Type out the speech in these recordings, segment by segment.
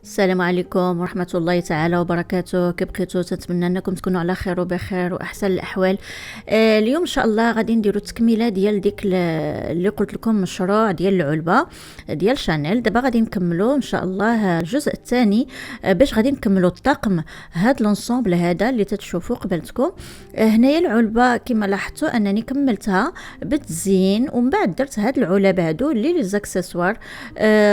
السلام عليكم ورحمة الله تعالى وبركاته. كي بقيتو تنتمنى انكم تكونوا على خير وبخير واحسن الاحوال. اليوم ان شاء الله غادي نديرو تكمله ديال ديك اللي قلت لكم، مشروع ديال العلبه ديال شانيل. دابا غادي نكملو ان شاء الله الجزء الثاني، باش غادي نكملو الطاقم هاد لونسومبل هذا اللي تتشوفوا قبلتكم. هنايا العلبه كما لاحظتوا انني كملتها بالتزيين، ومن بعد درت هاد العلب هادو اللي لي زاكسسوار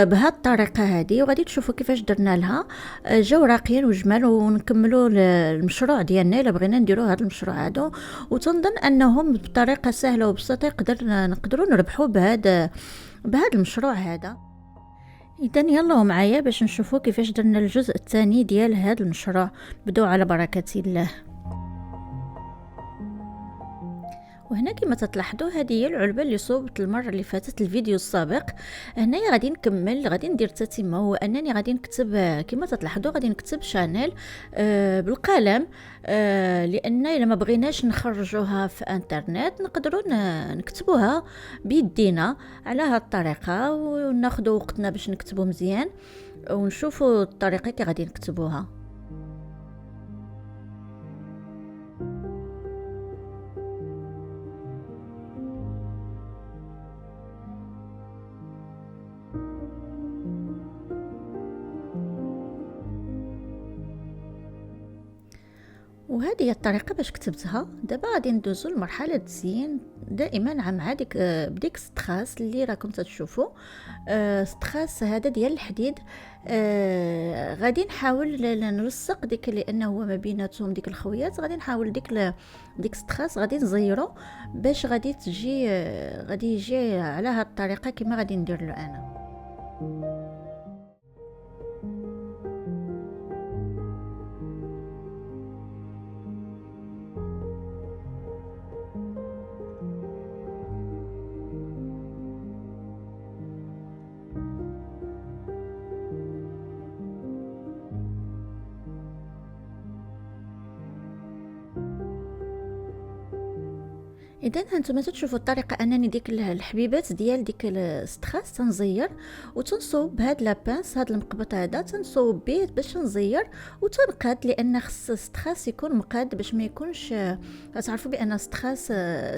بهاد الطريقه هذه، وغادي تشوفوا كيفاش درنا لها. جاو راقيين وجمال، ونكملوا المشروع ديالنا الا بغينا نديروا هذا المشروع هذا. وتنظن انهم بطريقه سهله وبسيطه نقدروا نربحوا بهذا المشروع هذا. اذا يلا معايا باش نشوفوا كيفاش درنا الجزء الثاني ديال هذا المشروع. بدو على بركه الله. وهنا كما تلاحظوا هذه هي العلبه اللي صوبت المره اللي فاتت الفيديو السابق. هنايا غادي نكمل، غادي ندير تتمه، هو انني غادي نكتب كما تلاحظوا غادي نكتب شانيل بالقلم، لان الا ما بغيناش نخرجوها في انترنت نقدروا نكتبوها بيدينا على هذه الطريقه، وناخذ وقتنا باش نكتبوا مزيان ونشوفوا الطريقه كي غادي نكتبوها. وهذه هي الطريقه باش كتبتها. دابا غادي ندوزو لمرحله التزيين، دائما مع ديك بديك ستخاس اللي راكم تشوفوا. ستخاس هذا ديال الحديد. غادي نحاول نلصق ديك، لانه هو ما بيناتهم ديك الخويات. غادي نحاول ديك ستخاس غادي نزيرو باش غادي تجي غادي يجي على هذه الطريقه كما غادي ندير له انا. اذا هانتوما تشوفوا الطريقه انني ديك الحبيبات ديال ديك الستخاس تنزير وتنصوب بهاد لابانس، هاد المقبط هذا تنصوب به باش نزير وتنقاد، لان خص الستخاس يكون مقاد باش ما يكونش. تعرفوا بان الستخاس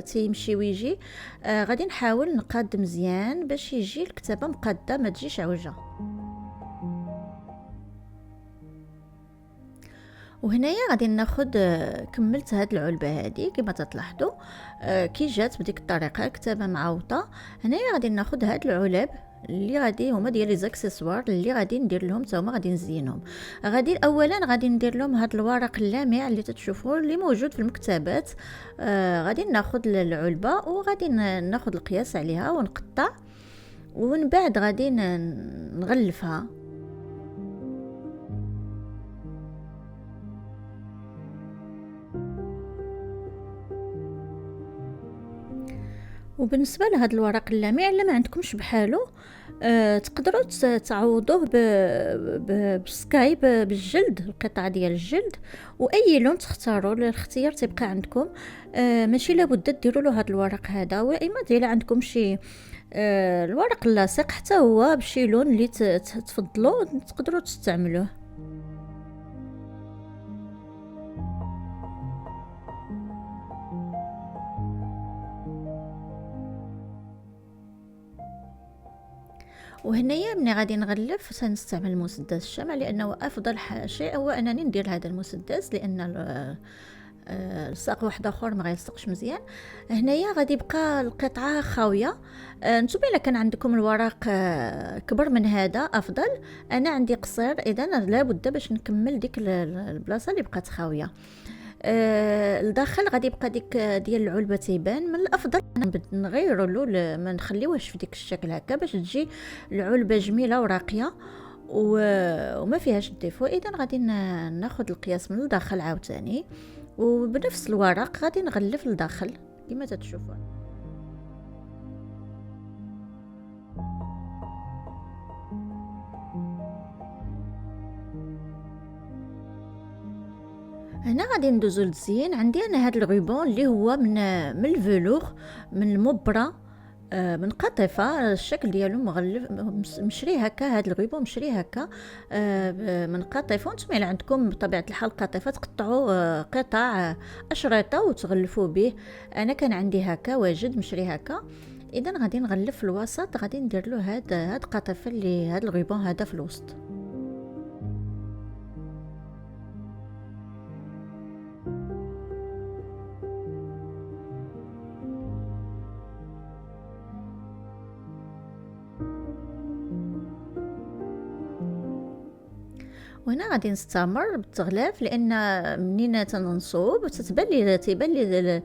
تيمشي ويجي. غادي نحاول نقاد مزيان باش يجي الكتابه مقاده ما تجيش عوجه. وهنايا غادي ناخد كملت هاد العلبه هذه كما تلاحظوا. كي جات بديك الطريقه كتابه معوطه. هنايا غادي ناخد هاد العلب اللي غادي هما ديال لي زاكسسوار اللي غادي ندير لهم حتى هما، غادي نزينهم. اولا غادي ندير لهم هاد الورق اللامع اللي تتشوفوا اللي موجود في المكتبات. غادي ناخد العلبه وغادي ناخد القياس عليها ونقطع، ومن بعد غادي نغلفها. وبالنسبه لهذا الورق اللامع اللي ما عندكمش بحاله، تقدروا تعوضوه بسكايب بالجلد، القطعه ديال الجلد، واي لون تختاروا الاختيار تبقى عندكم. ماشي لابد ديروا له هذا الورق هذا، واما ديال عندكم شي الورق اللاصق حتى هو بشي لون اللي تفضلوا تقدروا تستعملوه. وهنايا ملي غادي نغلف سنستعمل مسدس الشمع، لانه افضل شيء هو انني ندير هذا المسدس، لان الساق واحد اخر ما غيلصقش مزيان. هنايا غادي يبقى القطعه خاويه. نتوما الا كان عندكم الورق كبر من هذا افضل. انا عندي قصير، اذا لابد باش نكمل ديك البلاصه اللي بقات خاويه. الداخل غادي يبقى ديك ديال العلبه تيبان. من الافضل نغيروا له، ما نخليوهش في ديك الشكل هكا باش تجي العلبه جميله وراقيه وما فيهاش الديفو. اذا غادي ناخذ القياس من الداخل عاوتاني، وبنفس الورق غادي نغلف الداخل كما تشوفوا. هنا غادي ندوزو للتزيين. عندي انا هاد الغيبون اللي هو من الفلوغ، من المبره من قطيفة الشكل ديالو مغلف مشري هكا، هاد الغيبو مشري هكا من قطيفة. وانتم إلا عندكم بطبيعة الحال قطيفة تقطعوا قطع أشرطة وتغلفوا به. أنا كان عندي هكا واجد مشري هكا. إذا غادي نغلف في الوسط، غادي ندير له هاد القطيفة اللي هاد الغيبون هذا في الوسط. وهنا غادي نستمر بالتغلاف، لان منين تنصوب تيبان لي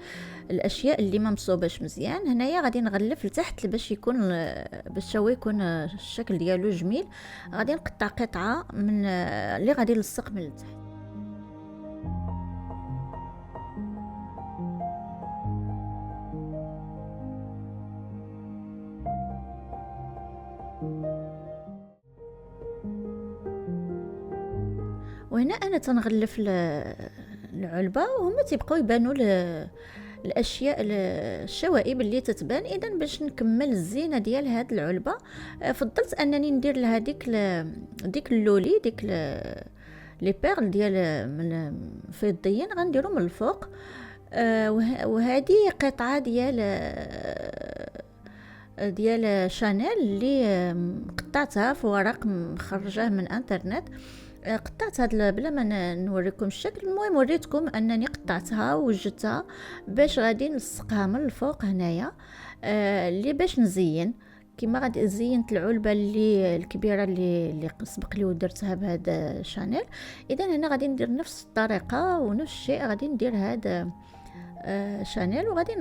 الاشياء اللي ما مصوباش مزيان. هنايا غادي نغلف لتحت باش يكون باش هو يكون الشكل ديالو جميل. غادي نقطع قطعه من اللي غادي نلصق من التحت. وهنا انا تنغلف العلبه، وهما تيبقاو يبانوا الاشياء الشوائب اللي تتبان. اذا باش نكمل الزينه ديال هاد العلبه، فضلت انني ندير لها ديك اللولي، ديك لي بيرل ديال من فضيين غنديرو من الفوق. وهذه قطعه ديال شانيل اللي قطعتها في ورق مخرجاه من انترنت. قطعت بلا ما نوريكم الشكل. المهم وريتكم انني قطعتها ووجدتها باش غادي نلصقها من الفوق هنايا. اللي باش نزين كما غادي زينت العلبه اللي الكبيره اللي سبق لي ودرتها بهذا شانيل. اذا هنا غادي ندير نفس الطريقه ونفس الشيء. غادي ندير هذا شانيل، وغادي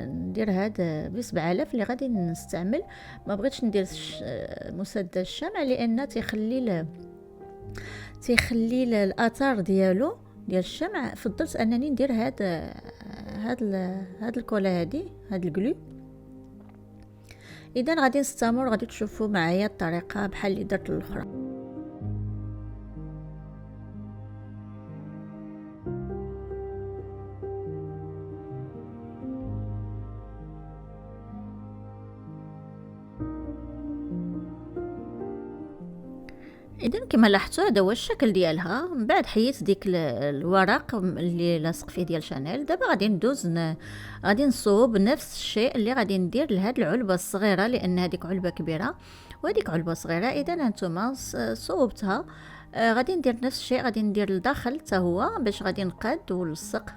ندير هذا ب 7000 اللي غادي نستعمل. ما بغيتش ندير مسدس الشمع لان تيخلي الاثار ديال الشمع. فضلت انني ندير هاد الكولا هاد الجلو. اذا غادي نستمر، غادي تشوفوا معايا الطريقه بحال اللي درت الاخرى. اذا كما لاحظتوا هذا هو الشكل ديالها. من بعد حيت ديك الورق اللي لاصق فيه ديال شانيل. دابا غادي ندوز غادي نصوب نفس الشيء اللي غادي ندير لهاد العلبه الصغيره، لان هذيك علبه كبيره وهذيك علبه صغيره. اذا هانتوما صوبتها. غادي ندير نفس الشيء، غادي ندير لداخل حتى هو باش غادي نقاد ونلصق.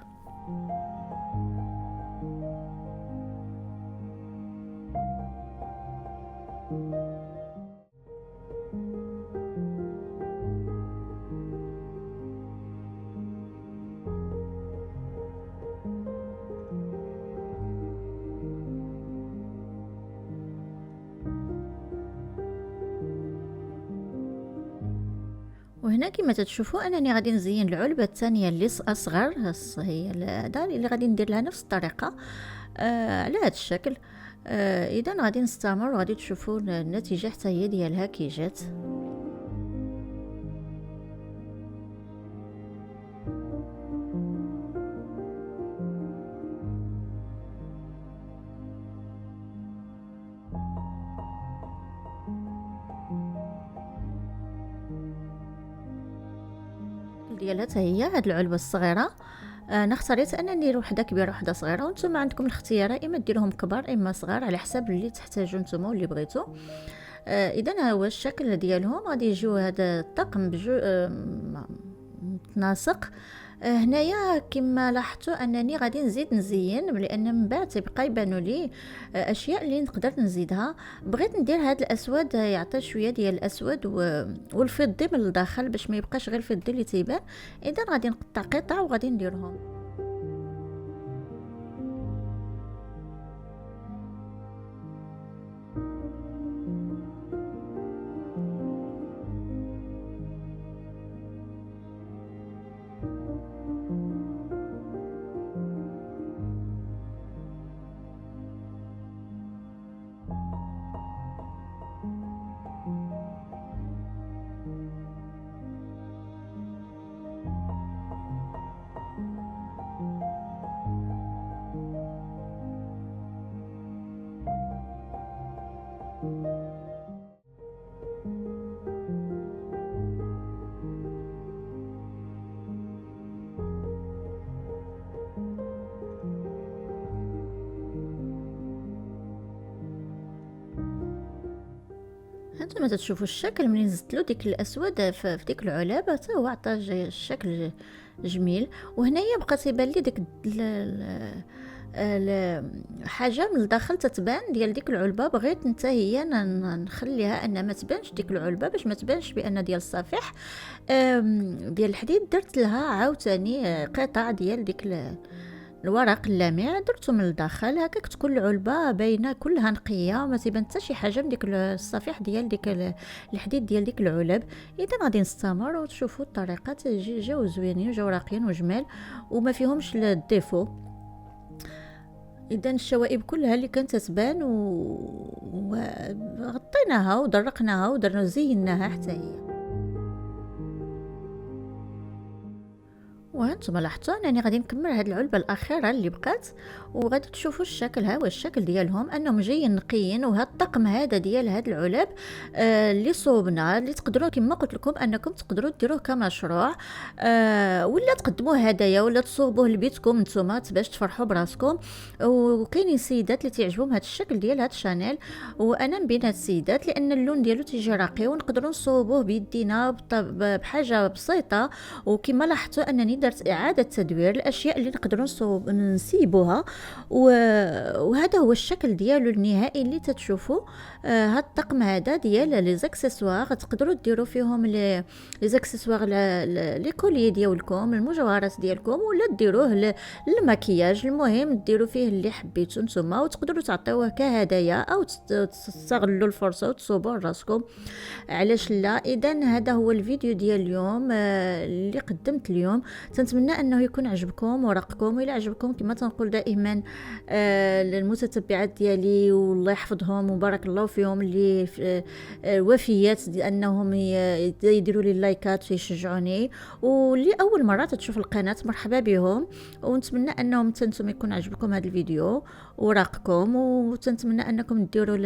وهنا كما تتشوفوا انني غادي نزين العلبه الثانيه اللي اصغر. هي هذا اللي غادي ندير لها نفس الطريقه على هذا الشكل. اذا غادي نستمر وغادي تشوفوا النتيجه حتى هي ديالها كي جات. ديالها حتى هي هاد العلبه الصغيره. انا اختاريت انني ندير وحده كبيره وحده صغيره، وانتم عندكم الاختيار اما ديروهم كبار اما صغار على حسب اللي تحتاجوا نتوما واللي بغيتو. اذا ها هو الشكل ديالهم. غادي يجيو هذا الطقم بجو متناسق. هنايا كما لاحظتوا انني غادي نزيد نزين، لان من بعد تيبقى يبانوا لي اشياء اللي نقدر نزيدها. بغيت ندير هذا الاسود يعطي شويه ديال الاسود والفضي من الداخل باش ما يبقاش غير الفضي اللي تيبان. اذا غادي نقطع قطع وغادي نديرهم. هانتوما تتشوفوا الشكل منين زدت ديك الاسود في ديك العلابه، حتى هو عطى الشكل جميل. وهنايا بقات يبان لي ديك حاجه من الداخل تتبان ديال ديك العلبه. بغيت نتا هي نخليها ان ما تبانش ديك العلبه باش ما تبانش بان ديال الصفيح ديال الحديد. درت لها عاوتاني قطع ديال ديك الورق اللامع، درته من الداخل هكاك تكون العلبه باينه كلها نقيه وما تيبان حتى شي حاجه من ديك الصفيح ديال ديك الحديد ديال ديك العلب. اذا غادي نستمر وتشوفوا الطريقه جاو زوينين وجاو راقيين وجمال وما فيهمش الديفو. اذا الشوائب كلها اللي كانت تبان وغطيناها ودرقناها ودرنا زيناها حتى هي. وهانتوما لاحظتوا انني غادي نكمل هاد العلبه الاخيره اللي بقات، وغادي تشوفوا الشكل. ها هو الشكل ديالهم انهم جايين نقيين. وهاد الطقم هذا ديال هاد العلب اللي صوبنا، اللي تقدروا كما قلت لكم انكم تقدروا ديروه كمشروع ولا تقدموه هدايا ولا تصوبوه لبيتكم نتوما باش تفرحوا براسكم. وكاينين سيدات اللي تعجبهم هاد الشكل ديال هاد الشانيل، وانا من بين هاد السيدات لان اللون ديالو تيجي راقي ونقدروا نصوبوه بيدينا بحاجه بسيطه. وكما لاحظتوا انني درت اعاده تدوير الاشياء اللي نقدروا نسيبوها. وهذا هو الشكل ديالو النهائي اللي تتشوفوا. هاد الطقم هذا ديال لي زاكسيسوار تقدروا ديروا فيهم لي زاكسيسوار لي كولي ديالكم، المجوهرات ديالكم، ولا ديروه للمكياج. المهم ديروا فيه اللي حبيتوا نتوما، وتقدروا تعطيوه كهدايا او تستغلوا الفرصه وتصوبوه لراسكم، علاش لا. اذا هذا هو الفيديو ديال اليوم اللي قدمت اليوم. تنتمنى انه يكون عجبكم ورقكم. والى عجبكم كما تنقول دائما المتتبعات ديالي والله يحفظهم وبارك الله فيهم، اللي وفيات انهم يديروا لي اللايكات ويشجعوني، واللي اول مره تشوف القناه مرحبا بهم. ونتمنى انهم تنتم يكون عجبكم هذا الفيديو وراقكم، وتنتمنى انكم ديروا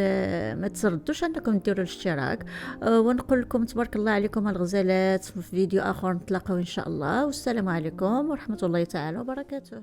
ما تردوش انكم ديروا الاشتراك. ونقول لكم تبارك الله عليكم الغزالات. في فيديو اخر نتلاقاو ان شاء الله، والسلام عليكم ورحمه الله تعالى وبركاته.